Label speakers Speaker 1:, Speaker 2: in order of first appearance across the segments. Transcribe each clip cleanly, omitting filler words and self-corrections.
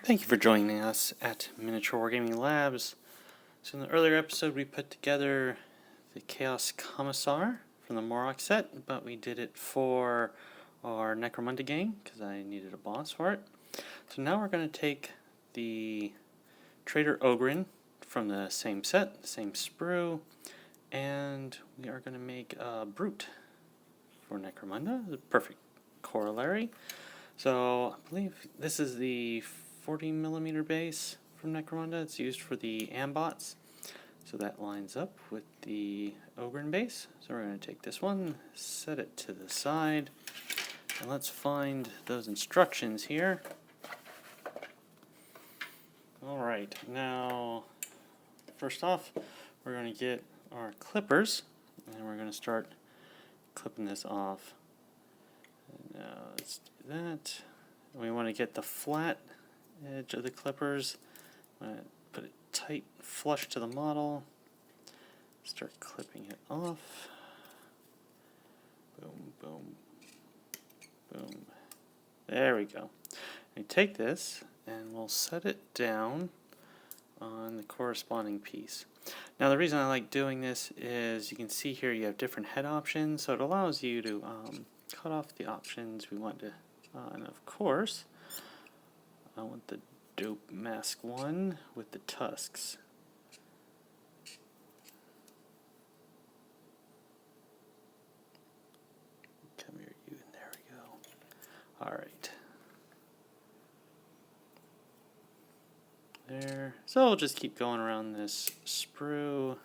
Speaker 1: Thank you for joining us at Miniature Wargaming Labs. So in the earlier episode we put together the Chaos Commissar from the Morok set, but we did it for our Necromunda game because I needed a boss for it. So now we're going to take the Traitor Ogryn from the same set, the same sprue, and we are going to make a Brute for Necromunda, the perfect corollary. So I believe this is the 40mm base from Necromunda. It's used for the Ambots. So that lines up with the Ogryn base. So we're going to take this one, set it to the side, and let's find those instructions here. Alright, now first off we're going to get our clippers and we're going to start clipping this off. And now let's do that. We want to get the flat edge of the clippers. Put it tight, flush to the model. Start clipping it off. Boom, boom, boom. There we go. We take this and we'll set it down on the corresponding piece. Now the reason I like doing this is you can see here you have different head options, so it allows you to cut off the options we want to. And of course, I want the dope mask one with the tusks. Come here, you. There we go. Alright. There. So we'll just keep going around this sprue,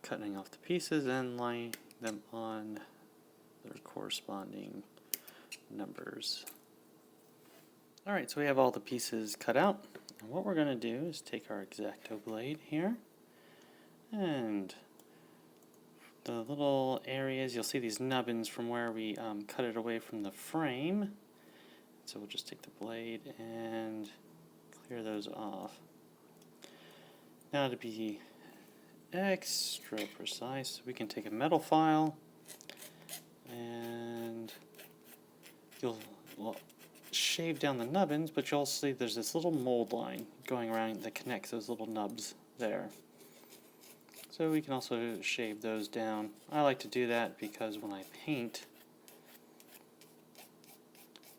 Speaker 1: cutting off the pieces and laying them on their corresponding numbers. Alright, so we have all the pieces cut out. And what we're going to do is take our X-Acto blade here, and the little areas, you'll see these nubbins from where we cut it away from the frame. So we'll just take the blade and clear those off. Now to be extra precise, we can take a metal file and you'll shave down the nubbins, but you'll see there's this little mold line going around that connects those little nubs there. So we can also shave those down. I like to do that because when I paint,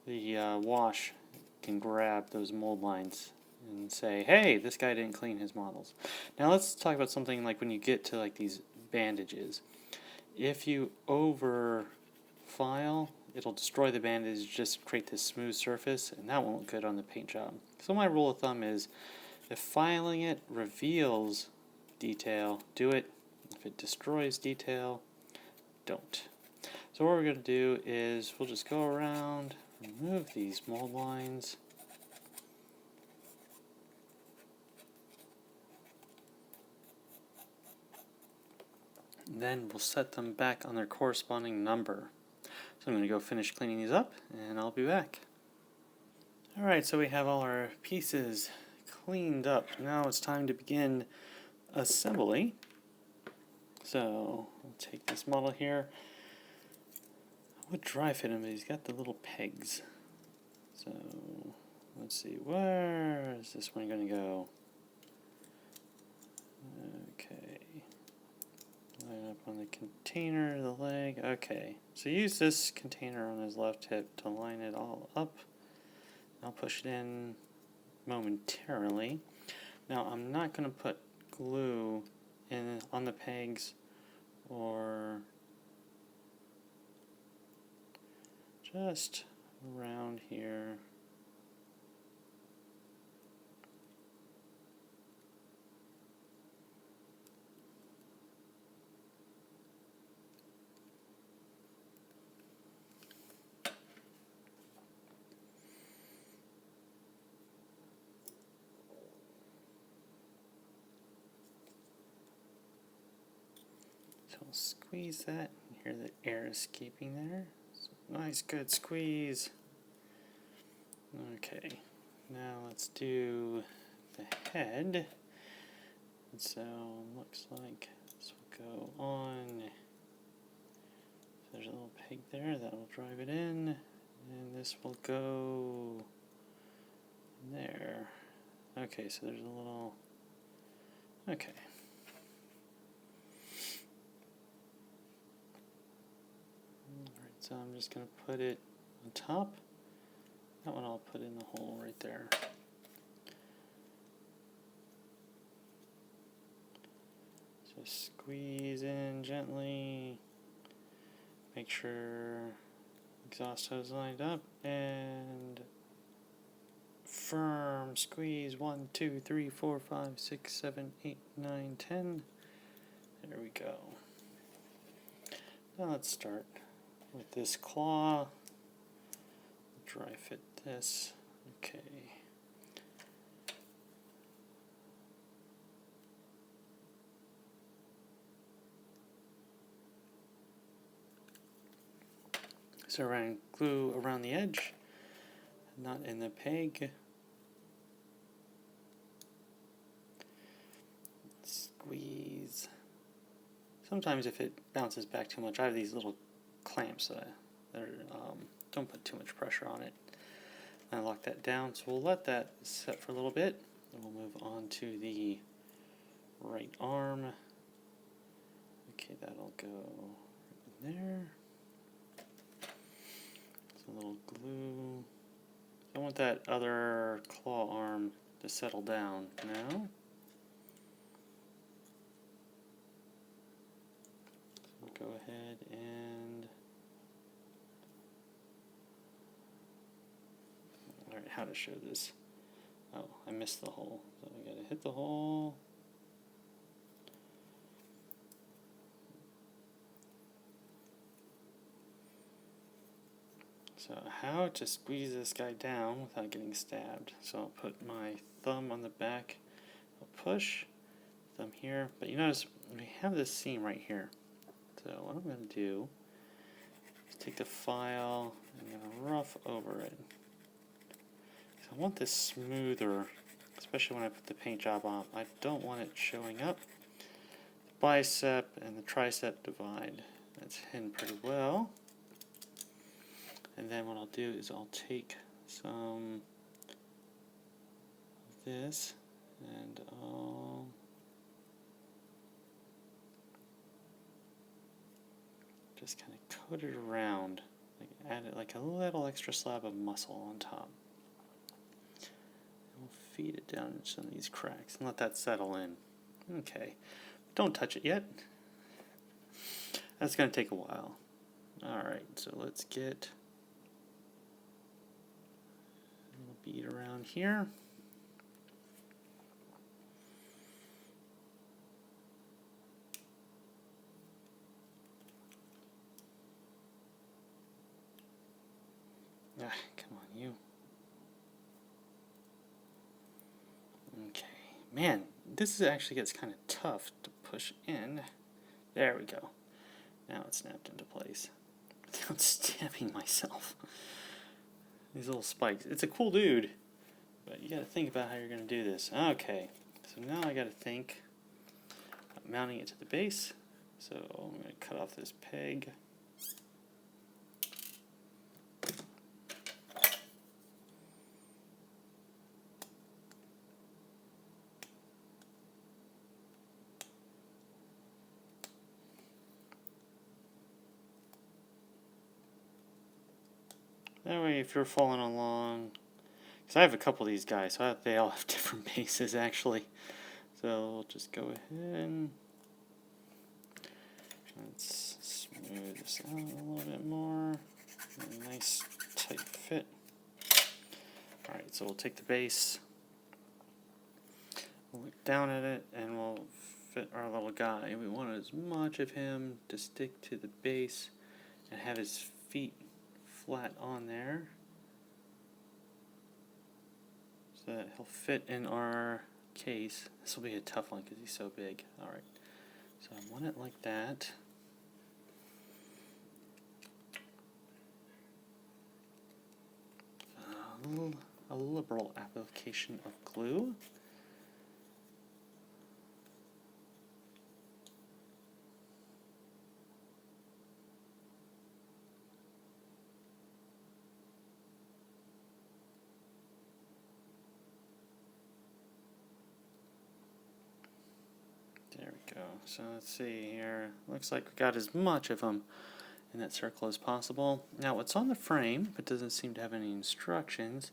Speaker 1: the wash can grab those mold lines and say, hey, this guy didn't clean his models. Now let's talk about something like when you get to like these bandages. If you over file, it'll destroy the bandage, just create this smooth surface, and that won't look good on the paint job. So my rule of thumb is, if filing it reveals detail, do it. If it destroys detail, don't. So what we're going to do is we'll just go around, remove these mold lines. And then we'll set them back on their corresponding number. So I'm going to go finish cleaning these up, and I'll be back. Alright, so we have all our pieces cleaned up. Now it's time to begin assembly. So I'll take this model here. I would dry fit him, but he's got the little pegs. So let's see, where is this one going to go? Okay. Line up on the container, the leg. Okay, so use this container on his left hip to line it all up. I'll push it in momentarily. Now I'm not going to put glue in on the pegs or just around here. I'll squeeze that. You hear the air escaping there. So nice, good squeeze. Okay, now let's do the head. And so looks like this will go on. So there's a little peg there that will drive it in, and this will go there. Okay, so there's a little... Okay. Alright, so I'm just going to put it on top. That one I'll put in the hole right there. So squeeze in gently. Make sure exhaust hose lined up and firm squeeze. 1, 2, 3, 4, 5, 6, 7, 8, 9, 10. There we go. Now let's start with this claw. Dry fit this. Okay. So around glue around the edge, not in the peg. Squeeze. Sometimes if it bounces back too much, I have these little clamps that don't put too much pressure on it. I lock that down, so we'll let that set for a little bit, and we'll move on to the right arm. Okay, that'll go right in there. A little glue. I want that other claw arm to settle down now. So go ahead and... Alright, how to show this. Oh, I missed the hole. So I gotta hit the hole. So how to squeeze this guy down without getting stabbed. So I'll put my thumb on the back, I'll push, thumb here, but you notice we have this seam right here. So what I'm going to do is take the file and I'm going to rough over it. So I want this smoother, especially when I put the paint job on. I don't want it showing up. The bicep and the tricep divide. That's hidden pretty well. And then what I'll do is I'll take some of this and I'll just kind of coat it around, like add it like a little extra slab of muscle on top. And we'll feed it down into some of these cracks and let that settle in. Okay, don't touch it yet. That's going to take a while. Alright, so let's get bead around here. Ah, come on, you. Okay, man, this actually gets kind of tough to push in. There we go. Now it's snapped into place without stabbing myself. These little spikes. It's a cool dude, but you got to think about how you're going to do this. Okay, so now I got to think about mounting it to the base. So I'm going to cut off this peg. That way, if you're following along, because I have a couple of these guys, so they all have different bases actually. So we'll just go ahead and let's smooth this out a little bit more. A nice tight fit. Alright, so we'll take the base, we'll look down at it, and we'll fit our little guy. We want as much of him to stick to the base and have his feet flat on there so that he'll fit in our case. This will be a tough one because he's so big. Alright, so I want it like that. A liberal application of glue. So let's see here. Looks like we got as much of them in that circle as possible. Now what's on the frame, but doesn't seem to have any instructions,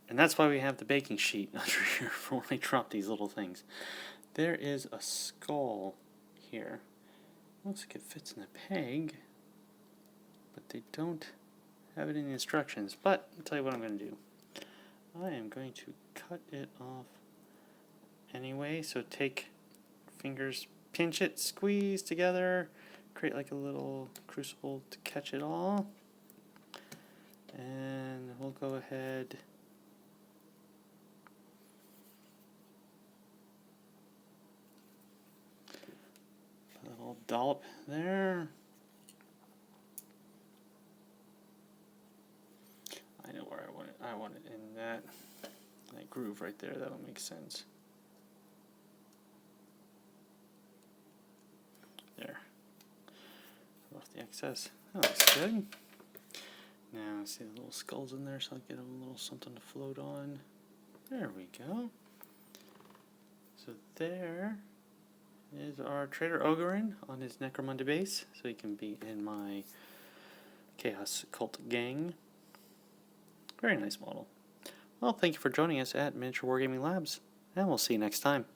Speaker 1: and that's why we have the baking sheet under here for when I drop these little things. There is a skull here. Looks like it fits in the peg, but they don't have it in the instructions. But I'll tell you what I'm going to do. I am going to cut it off anyway. So take fingers, pinch it, squeeze together, create like a little crucible to catch it all. And we'll go ahead put a little dollop there. I know where I want it. I want it in that groove right there. That'll make sense. There. Off the excess. That looks good. Now, see the little skulls in there, so I'll get a little something to float on. There we go. So there is our Traitor Ogryn on his Necromunda base, so he can be in my Chaos Cult gang. Very nice model. Well, thank you for joining us at Miniature Wargaming Labs, and we'll see you next time.